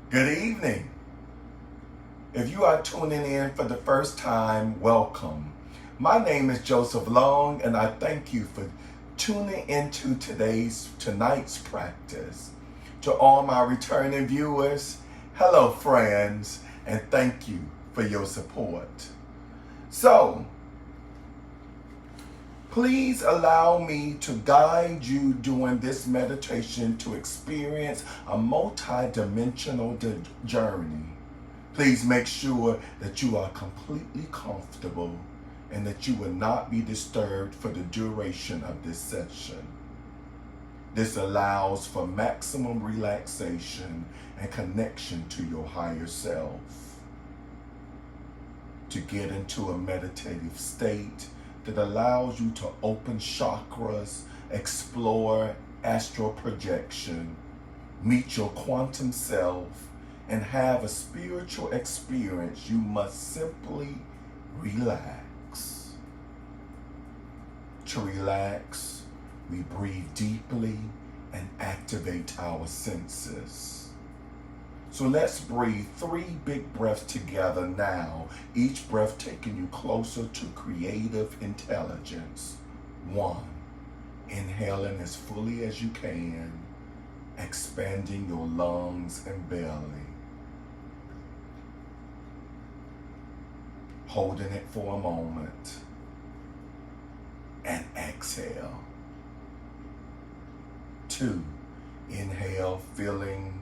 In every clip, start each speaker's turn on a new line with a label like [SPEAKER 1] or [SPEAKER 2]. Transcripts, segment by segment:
[SPEAKER 1] Good evening. If you are tuning in for the first time, welcome. My name is Joseph Long, and I thank you for tuning into tonight's practice. To all my returning viewers, hello friends, and thank you for your support. So, please allow me to guide you during this meditation to experience a multi-dimensional journey. Please make sure that you are completely comfortable and that you will not be disturbed for the duration of this session. This allows for maximum relaxation and connection to your higher self. To get into a meditative state that allows you to open chakras, explore astral projection, meet your quantum self, and have a spiritual experience, you must simply relax. To relax, we breathe deeply and activate our senses. So let's breathe 3 big breaths together now, each breath taking you closer to creative intelligence. 1, inhaling as fully as you can, expanding your lungs and belly. Holding it for a moment, and exhale. 2, inhale, feeling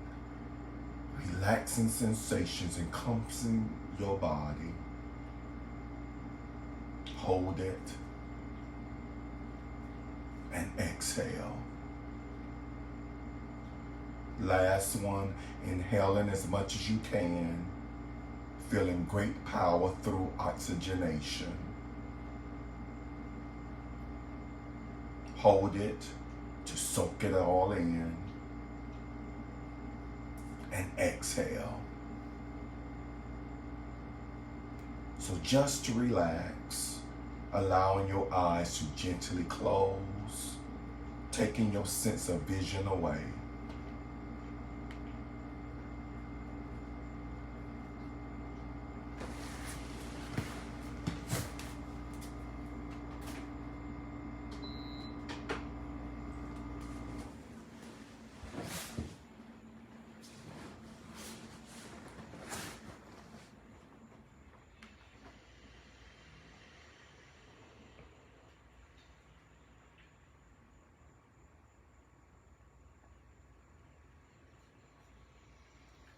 [SPEAKER 1] relaxing sensations encompassing your body. Hold it, and exhale. Last one, inhaling as much as you can, feeling great power through oxygenation. Hold it to soak it all in, and exhale. So just to relax, allowing your eyes to gently close, taking your sense of vision away.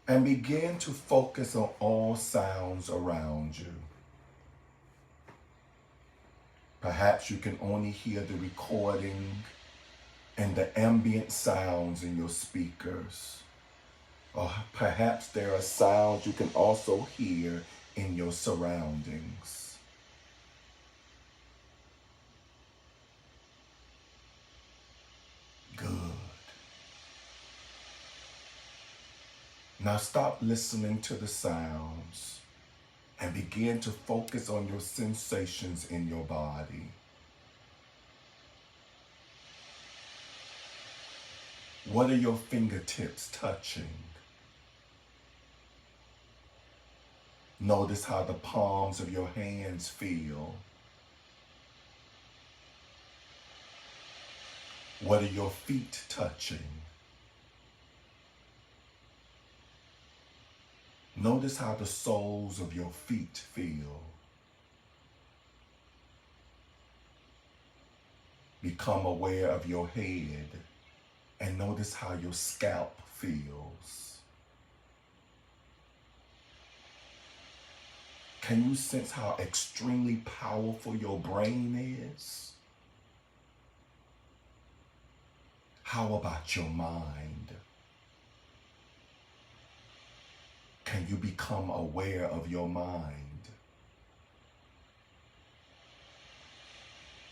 [SPEAKER 1] And begin to focus on all sounds around you. Perhaps you can only hear the recording and the ambient sounds in your speakers. Or perhaps there are sounds you can also hear in your surroundings. Good. Now stop listening to the sounds and begin to focus on your sensations in your body. What are your fingertips touching? Notice how the palms of your hands feel. What are your feet touching? Notice how the soles of your feet feel. Become aware of your head and notice how your scalp feels. Can you sense how extremely powerful your brain is? How about your mind? Can you become aware of your mind?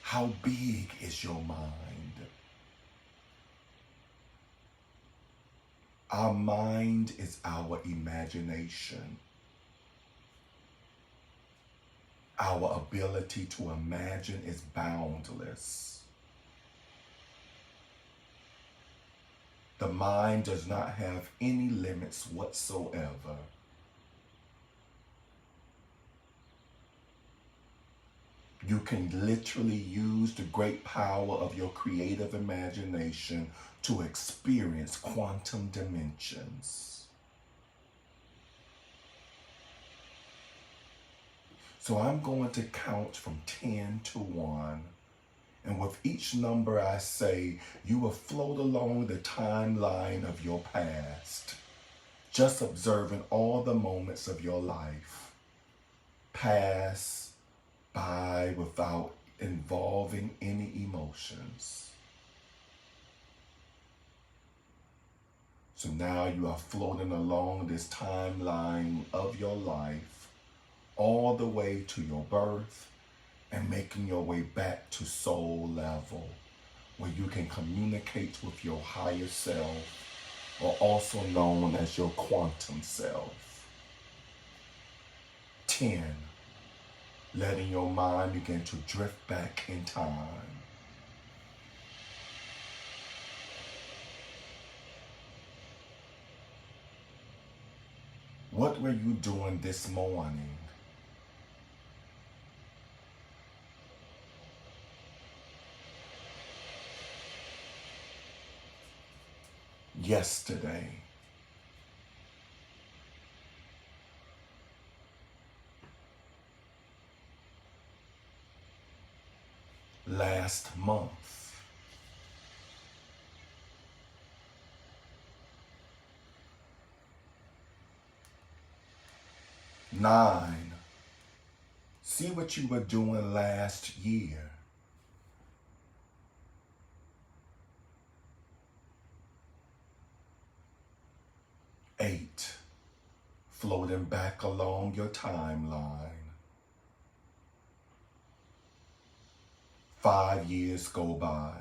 [SPEAKER 1] How big is your mind? Our mind is our imagination. Our ability to imagine is boundless. The mind does not have any limits whatsoever. You can literally use the great power of your creative imagination to experience quantum dimensions. So I'm going to count from 10 to 1. And with each number I say, you will float along the timeline of your past, just observing all the moments of your life. Pass by without involving any emotions. So now you are floating along this timeline of your life, all the way to your birth, and making your way back to soul level, where you can communicate with your higher self, or also known as your quantum self. 10. Letting your mind begin to drift back in time. 'What were you doing this morning? Yesterday? Last month? Nine, see what you were doing last year. 8, floating back along your timeline. 5 years go by.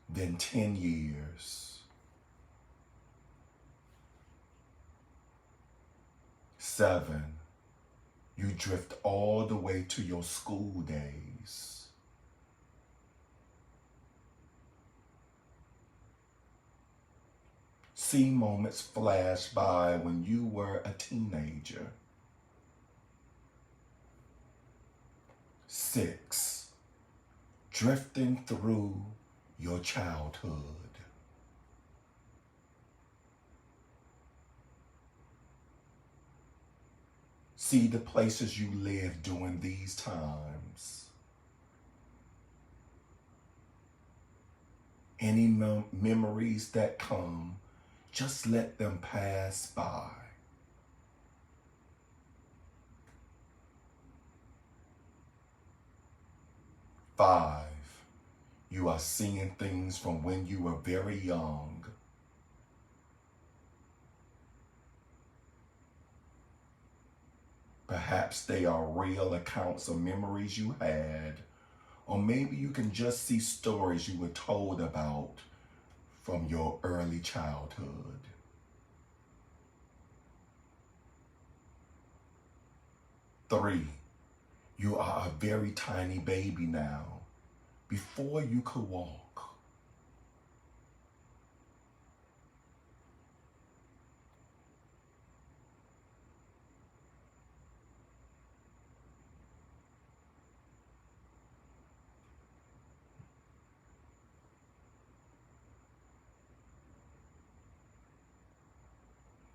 [SPEAKER 1] Then 10 years. 7, you drift all the way to your school days. 'See moments flash by when you were a teenager. 6, drifting through your childhood. 'See the places you lived during these times. Any memories that come, just let them pass by. 5, you are seeing things from when you were very young. Perhaps they are real accounts of memories you had, or maybe you can just see stories you were told about from your early childhood. 3, you are a very tiny baby now, before you could walk.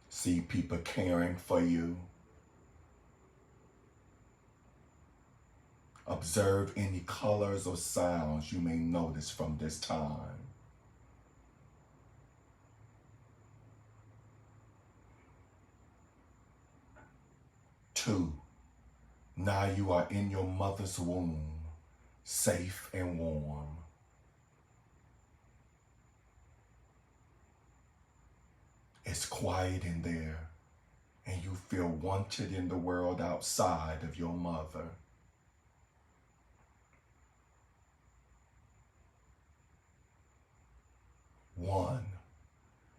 [SPEAKER 1] See people caring for you. Observe any colors or sounds you may notice from this time. 2, now you are in your mother's womb, safe and warm. It's quiet in there, and you feel wanted in the world outside of your mother. 1,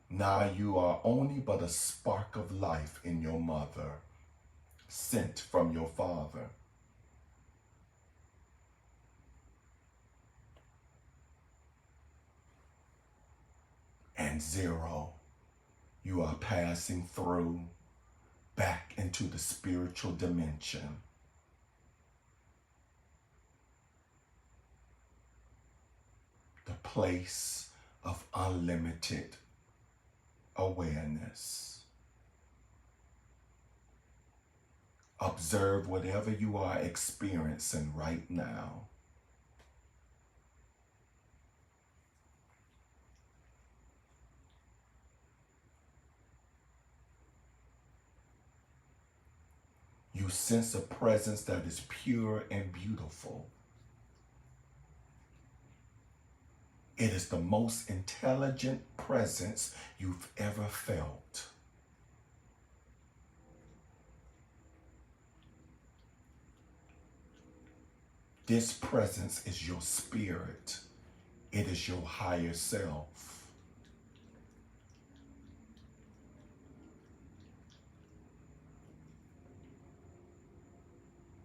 [SPEAKER 1] now you are only but a spark of life in your mother, sent from your father. and 0. You are passing through back into the spiritual dimension. The place of unlimited awareness. Observe whatever you are experiencing right now. You sense a presence that is pure and beautiful. It is the most intelligent presence you've ever felt. This presence is your spirit. It is your higher self.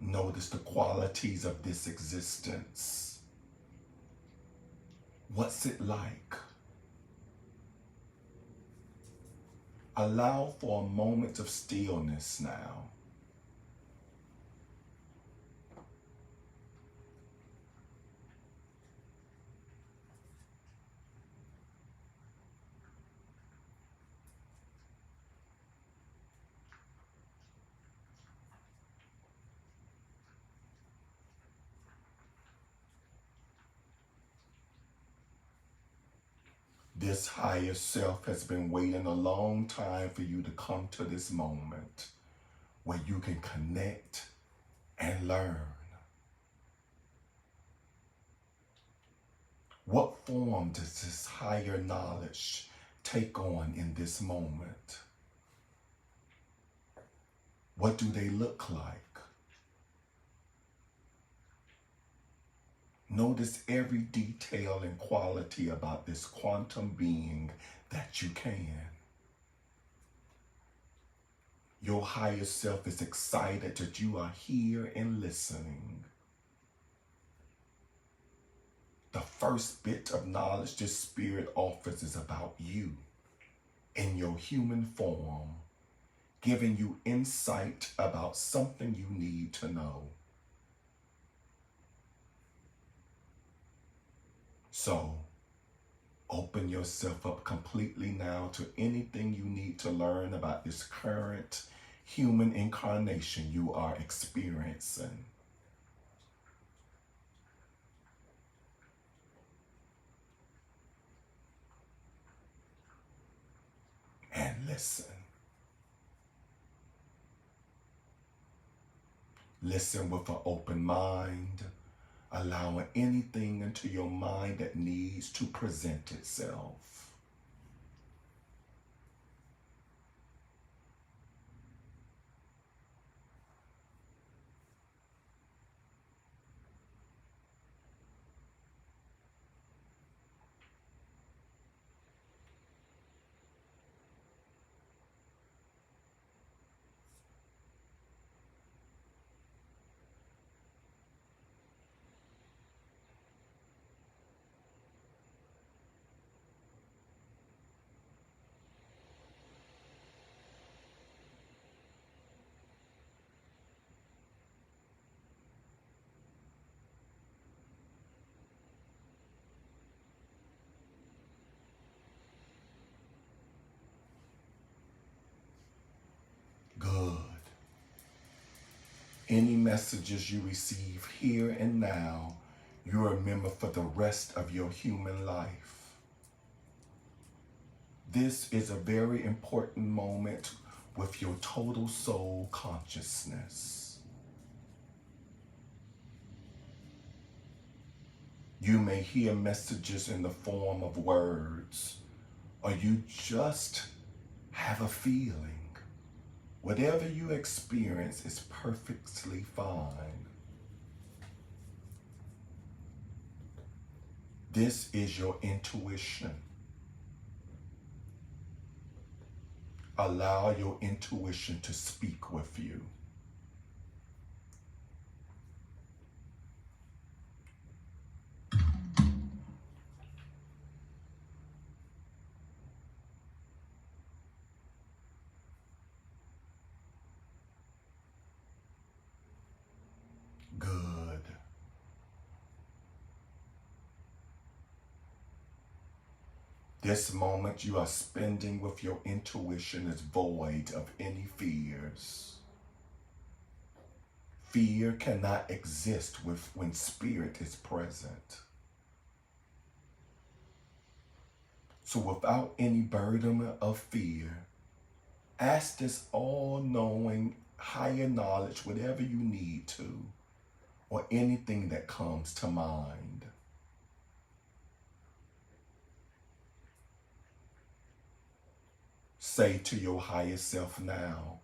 [SPEAKER 1] Notice the qualities of this existence. What's it like? Allow for a moment of stillness now. This higher self has been waiting a long time for you to come to this moment where you can connect and learn. What form does this higher knowledge take on in this moment? What do they look like? Notice every detail and quality about this quantum being that you can. Your higher self is excited that you are here and listening. The first bit of knowledge this spirit offers is about you in your human form, giving you insight about something you need to know. So, open yourself up completely now to anything you need to learn about this current human incarnation you are experiencing. And listen. Listen with an open mind, allowing anything into your mind that needs to present itself. Good. Any messages you receive here and now, you remember for the rest of your human life. This is a very important moment with your total soul consciousness. You may hear messages in the form of words, or you just have a feeling. Whatever you experience is perfectly fine. This is your intuition. Allow your intuition to speak with you. This moment you are spending with your intuition is void of any fears. Fear cannot exist when spirit is present. So without any burden of fear, ask this all-knowing, higher knowledge, whatever you need to, or anything that comes to mind. Say to your higher self now,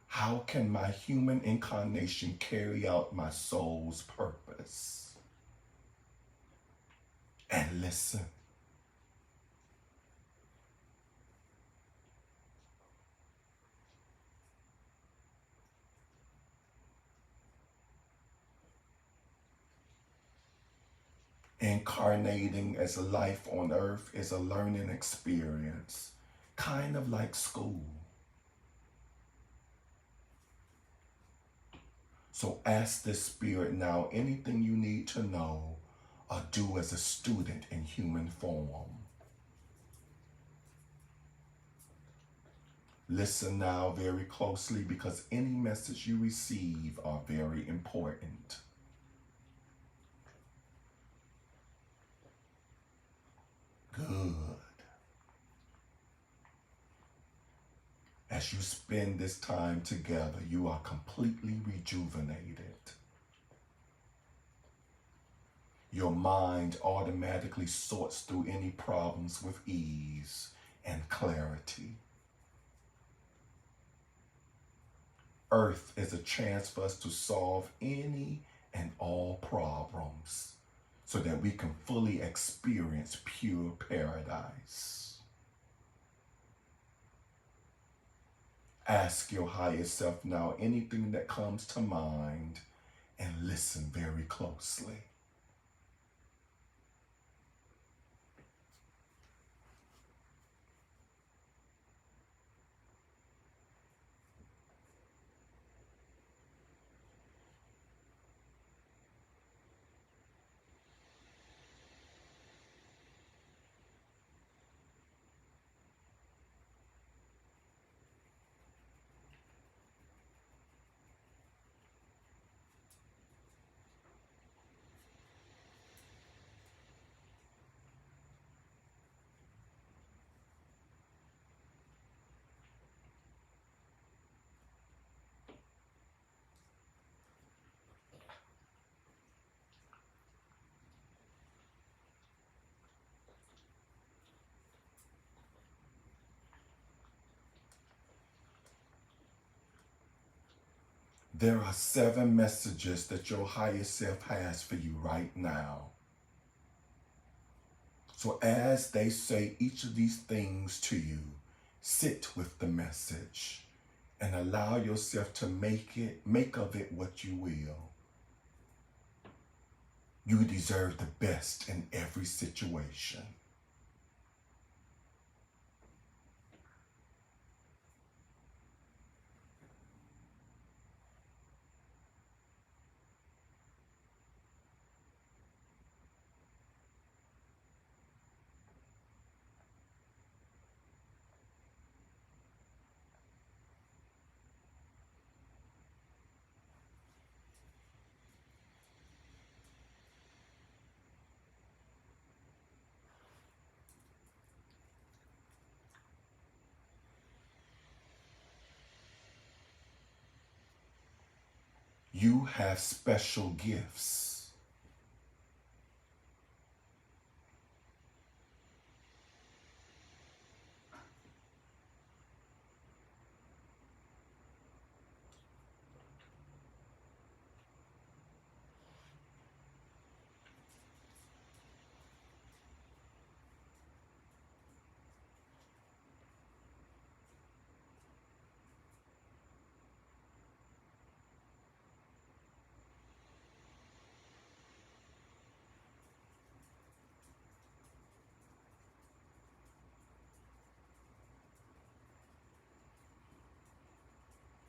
[SPEAKER 1] how can my human incarnation carry out my soul's purpose? And listen. Incarnating as a life on earth is a learning experience, kind of like school. So ask the spirit now anything you need to know or do as a student in human form. Listen now very closely because any message you receive are very important. Good. As you spend this time together, you are completely rejuvenated. Your mind automatically sorts through any problems with ease and clarity. Earth is a chance for us to solve any and all problems so that we can fully experience pure paradise. Ask your higher self now anything that comes to mind and listen very closely. There are 7 messages that your higher self has for you right now. So as they say each of these things to you, sit with the message and allow yourself to make of it what you will. You deserve the best in every situation. You have special gifts.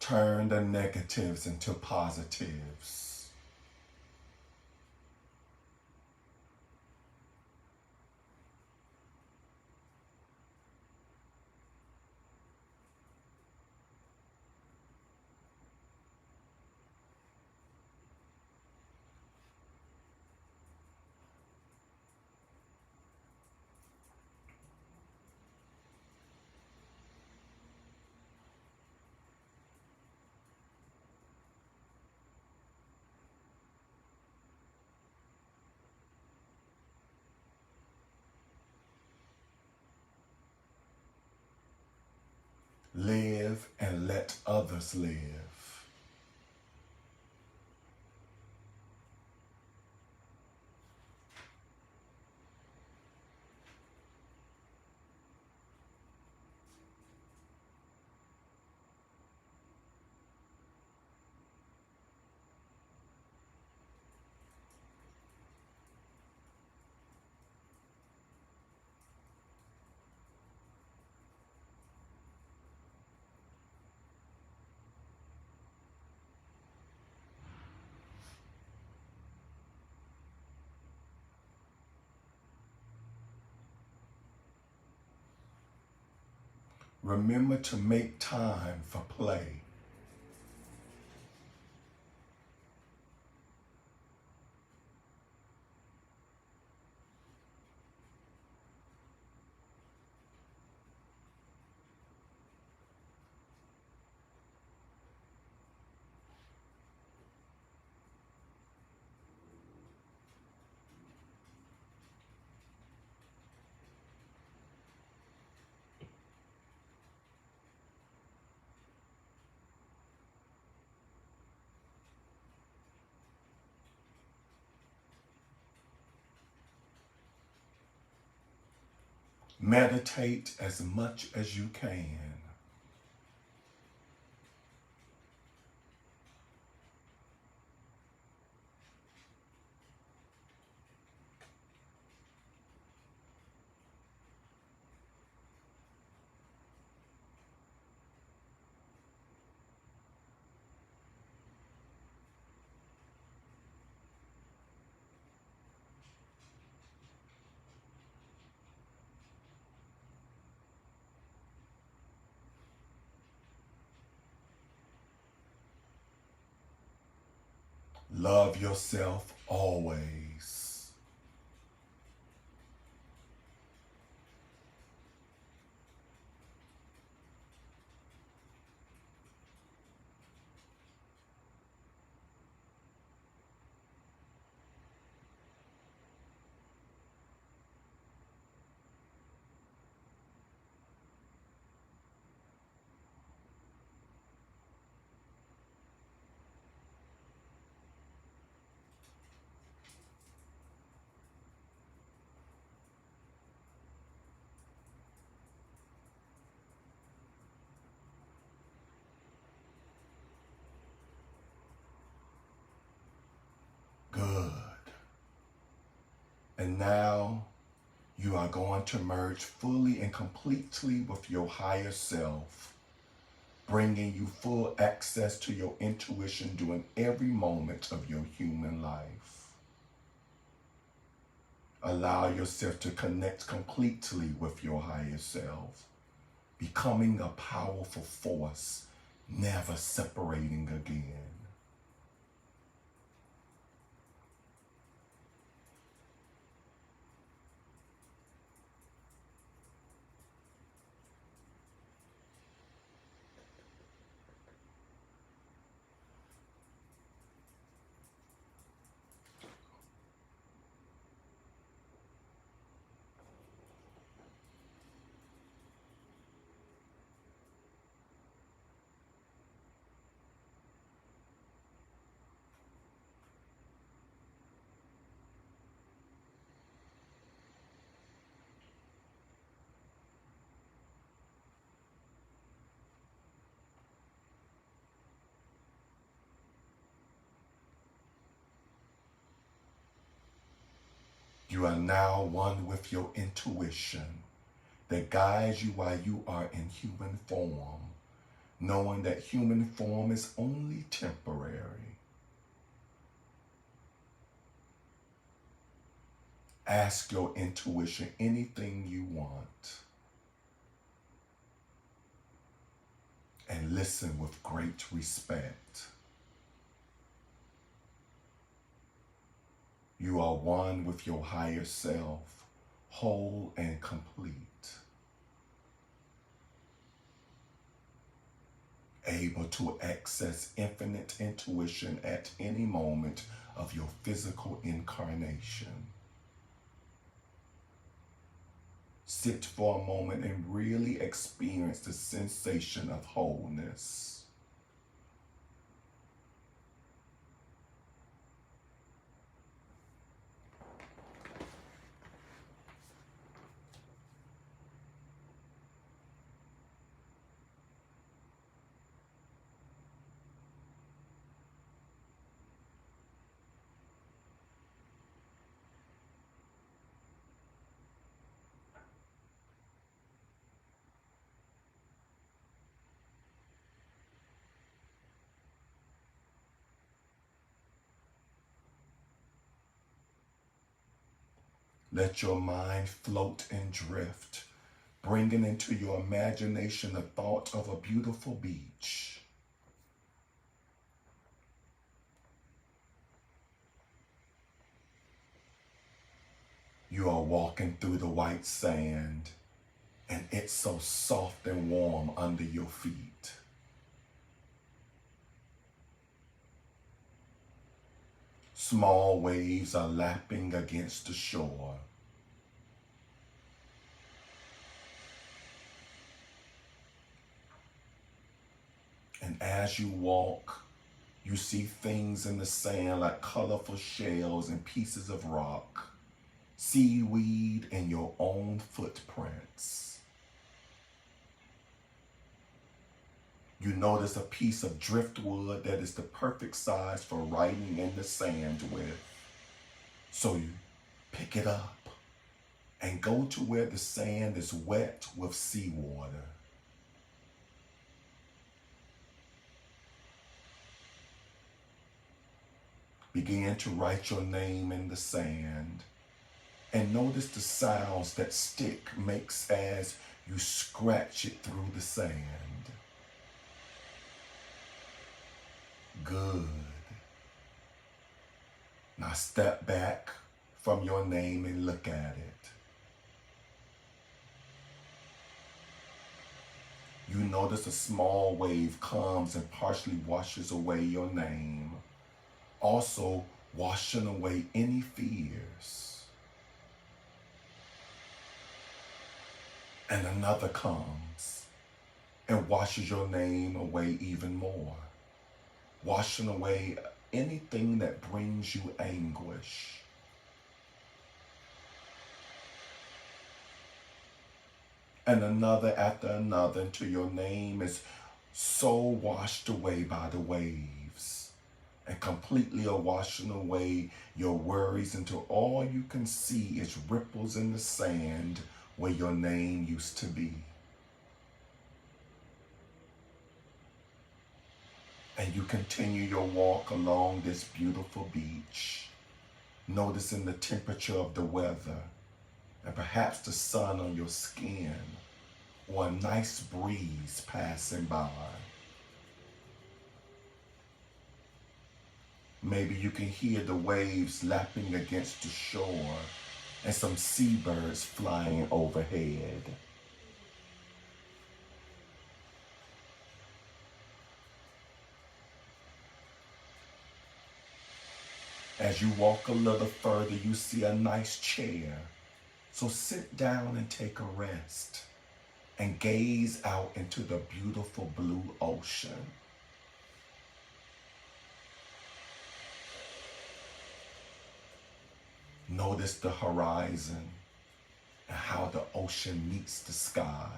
[SPEAKER 1] Turn the negatives into positives. Live and let others live. Remember to make time for play. Meditate as much as you can. Love yourself always. Good. And now you are going to merge fully and completely with your higher self, bringing you full access to your intuition during every moment of your human life. Allow yourself to connect completely with your higher self, becoming a powerful force, never separating again. You are now one with your intuition that guides you while you are in human form, knowing that human form is only temporary. Ask your intuition anything you want and listen with great respect. You are one with your higher self, whole and complete, able to access infinite intuition at any moment of your physical incarnation. Sit for a moment and really experience the sensation of wholeness. Let your mind float and drift, bringing into your imagination the thought of a beautiful beach. You are walking through the white sand, and it's so soft and warm under your feet. Small waves are lapping against the shore. And as you walk, you see things in the sand like colorful shells and pieces of rock, seaweed, and your own footprints. You notice a piece of driftwood that is the perfect size for writing in the sand with. So you pick it up and go to where the sand is wet with seawater. Begin to write your name in the sand and notice the sounds that stick makes as you scratch it through the sand. Good. Now step back from your name and look at it. You notice a small wave comes and partially washes away your name, also washing away any fears. And another comes and washes your name away even more, washing away anything that brings you anguish. And another after another until your name is so washed away by the waves and completely are washing away your worries until all you can see is ripples in the sand where your name used to be. And you continue your walk along this beautiful beach, noticing the temperature of the weather and perhaps the sun on your skin or a nice breeze passing by. Maybe you can hear the waves lapping against the shore and some seabirds flying overhead. As you walk a little further, you see a nice chair. So sit down and take a rest and gaze out into the beautiful blue ocean. Notice the horizon and how the ocean meets the sky.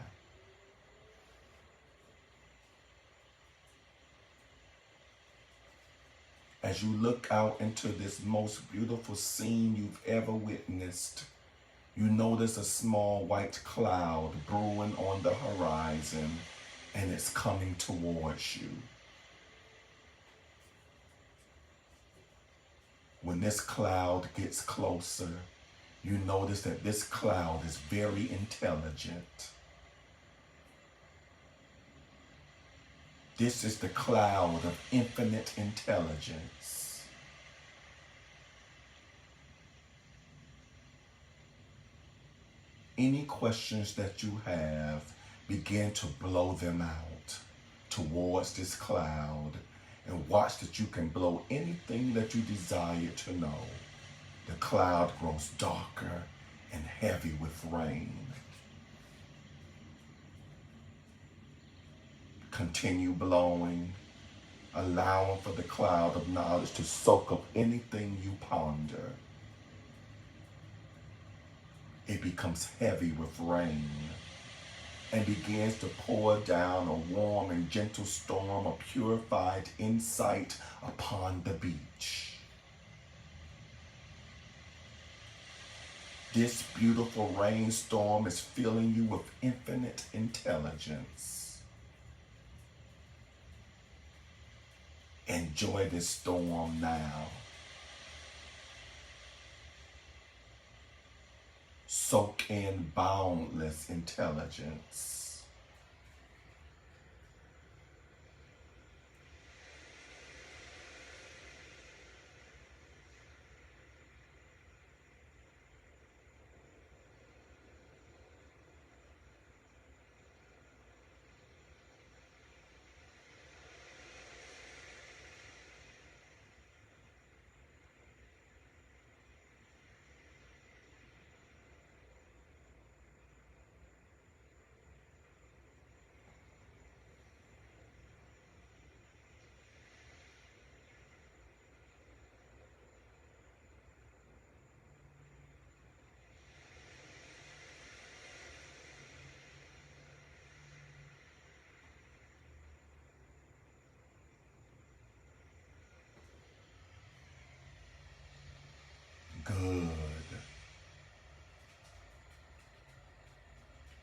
[SPEAKER 1] As you look out into this most beautiful scene you've ever witnessed, you notice a small white cloud brewing on the horizon, and it's coming towards you. When this cloud gets closer, you notice that this cloud is very intelligent. This is the cloud of infinite intelligence. Any questions that you have, begin to blow them out towards this cloud and watch that you can blow anything that you desire to know. The cloud grows darker and heavy with rain. Continue blowing, allowing for the cloud of knowledge to soak up anything you ponder. It becomes heavy with rain and begins to pour down a warm and gentle storm of purified insight upon the beach. This beautiful rainstorm is filling you with infinite intelligence. Enjoy this storm now. Soak in boundless intelligence. Good.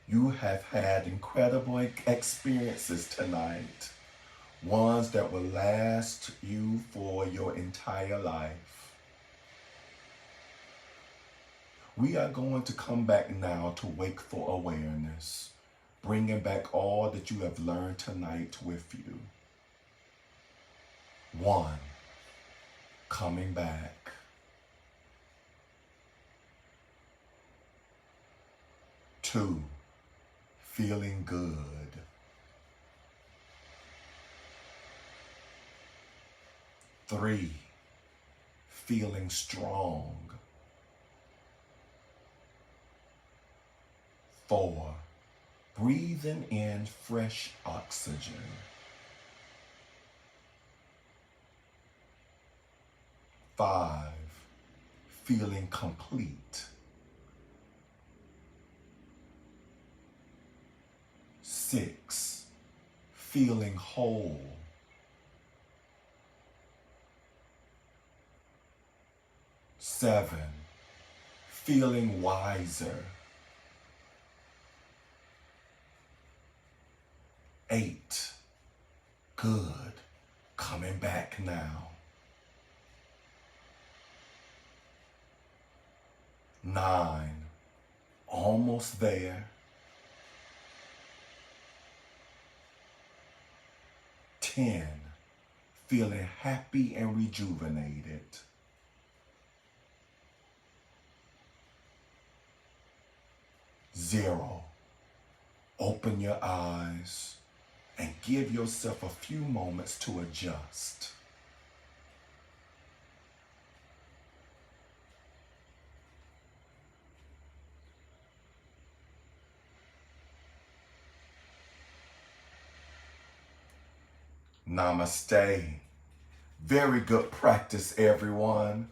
[SPEAKER 1] You have had incredible experiences tonight, ones that will last you for your entire life. We are going to come back now to Wakeful Awareness, bringing back all that you have learned tonight with you. 1, coming back. 2, feeling good. 3, feeling strong. 4, breathing in fresh oxygen. 5, feeling complete. 6, feeling whole. 7, feeling wiser. 8, good, coming back now. 9, almost there. 10, feeling happy and rejuvenated. 0, open your eyes and give yourself a few moments to adjust. Namaste. Very good practice, everyone.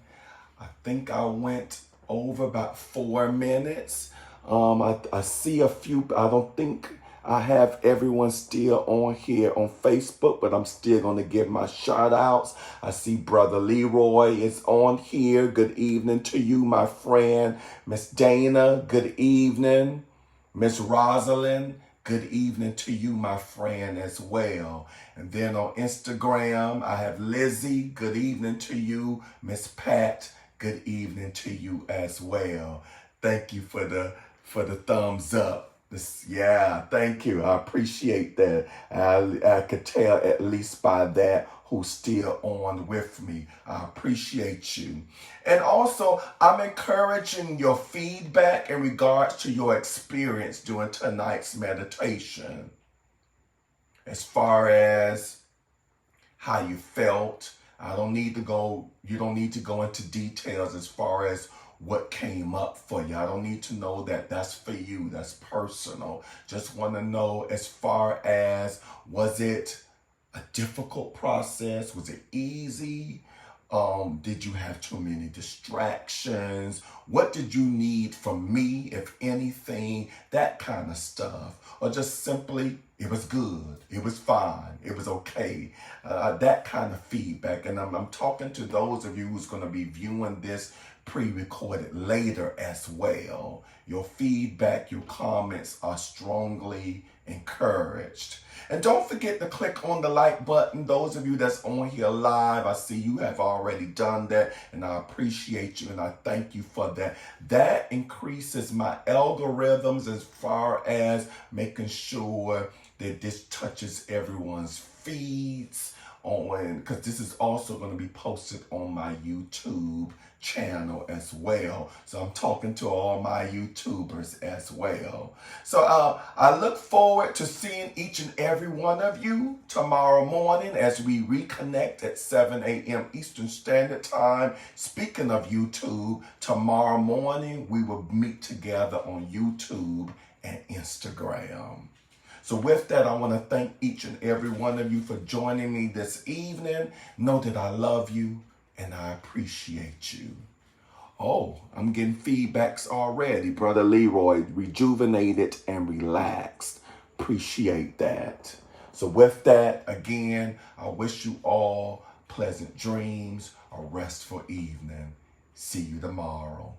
[SPEAKER 1] I think I went over about 4 minutes. I see a few, I don't think I have everyone still on here on Facebook, but I'm still going to give my shout outs. I see Brother Leroy is on here. Good evening to you, my friend. Miss Dana, good evening. Miss Rosalind, good evening to you, my friend, as well. And then on Instagram, I have Lizzie, good evening to you. Miss Pat, good evening to you as well. Thank you for the thumbs up. Yeah, thank you. I appreciate that. I could tell at least by that who's still on with me. I appreciate you. And also, I'm encouraging your feedback in regards to your experience during tonight's meditation. As far as how you felt, you don't need to go into details as far as what came up for you. I don't need to know that that's for you. That's personal. Just want to know, as far as, was it a difficult process? Was it easy? Did you have too many distractions? What did you need from me, if anything? That kind of stuff. Or just simply, it was good, it was fine, it was okay. That kind of feedback. And I'm talking to those of you who's going to be viewing this pre-recorded later as well. Your feedback, your comments are strongly encouraged. And don't forget to click on the like button. Those of you that's on here live, I see you have already done that, and I appreciate you and I thank you for that. That increases my algorithms as far as making sure that this touches everyone's feeds on, because this is also going to be posted on my YouTube channel as well. So I'm talking to all my YouTubers as well. So I look forward to seeing each and every one of you tomorrow morning as we reconnect at 7 a.m. Eastern Standard Time. Speaking of YouTube, tomorrow morning we will meet together on YouTube and Instagram. So with that, I want to thank each and every one of you for joining me this evening. Know that I love you and I appreciate you. Oh, I'm getting feedbacks already. Brother Leroy, rejuvenated and relaxed. Appreciate that. So with that, again, I wish you all pleasant dreams, a restful evening. See you tomorrow.